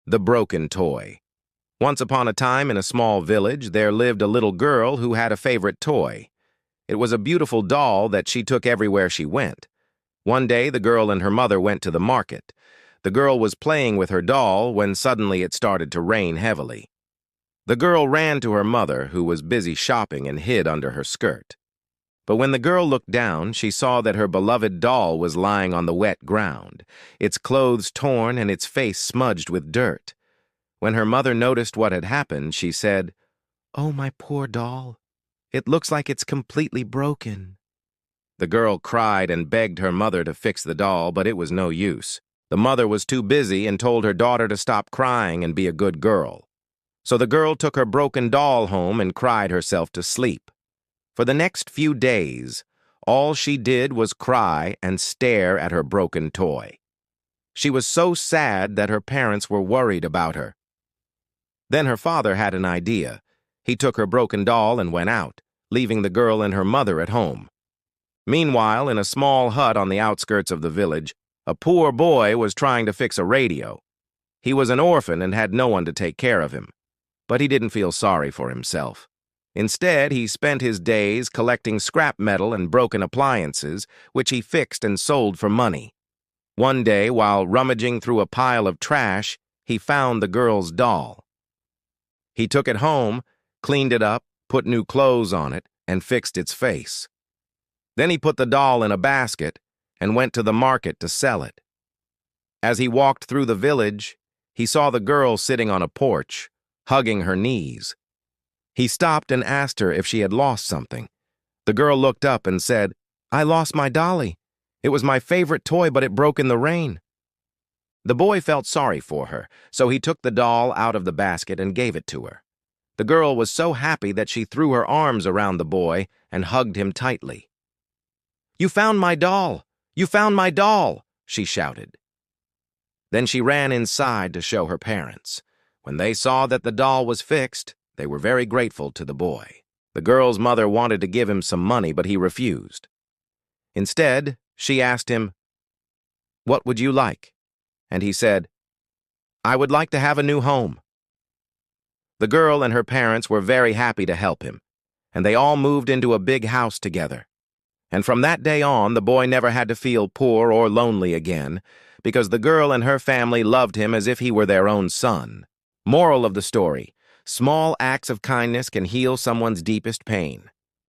The Broken Toy. Once upon a time in a small village, there lived a little girl who had a favorite toy. It was a beautiful doll that she took everywhere she went. One day, the girl and her mother went to the market. The girl was playing with her doll when suddenly it started to rain heavily. The girl ran to her mother, who was busy shopping, and hid under her skirt. But when the girl looked down, she saw that her beloved doll was lying on the wet ground, its clothes torn and its face smudged with dirt. When her mother noticed what had happened, she said, "Oh, my poor doll. It looks like it's completely broken." The girl cried and begged her mother to fix the doll, but it was no use. The mother was too busy and told her daughter to stop crying and be a good girl. So the girl took her broken doll home and cried herself to sleep. For the next few days, all she did was cry and stare at her broken toy. She was so sad that her parents were worried about her. Then her father had an idea. He took her broken doll and went out, leaving the girl and her mother at home. Meanwhile, in a small hut on the outskirts of the village, a poor boy was trying to fix a radio. He was an orphan and had no one to take care of him. But he didn't feel sorry for himself. Instead, he spent his days collecting scrap metal and broken appliances, which he fixed and sold for money. One day, while rummaging through a pile of trash, he found the girl's doll. He took it home, cleaned it up, put new clothes on it, and fixed its face. Then he put the doll in a basket and went to the market to sell it. As he walked through the village, he saw the girl sitting on a porch, hugging her knees. He stopped and asked her if she had lost something. The girl looked up and said, "I lost my dolly. It was my favorite toy, but it broke in the rain." The boy felt sorry for her, so he took the doll out of the basket and gave it to her. The girl was so happy that she threw her arms around the boy and hugged him tightly. "You found my doll! You found my doll!" she shouted. Then she ran inside to show her parents. When they saw that the doll was fixed, they were very grateful to the boy. The girl's mother wanted to give him some money, but he refused. Instead, she asked him, "What would you like?" And he said, "I would like to have a new home." The girl and her parents were very happy to help him, and they all moved into a big house together. And from that day on, the boy never had to feel poor or lonely again, because the girl and her family loved him as if he were their own son. Moral of the story: small acts of kindness can heal someone's deepest pain.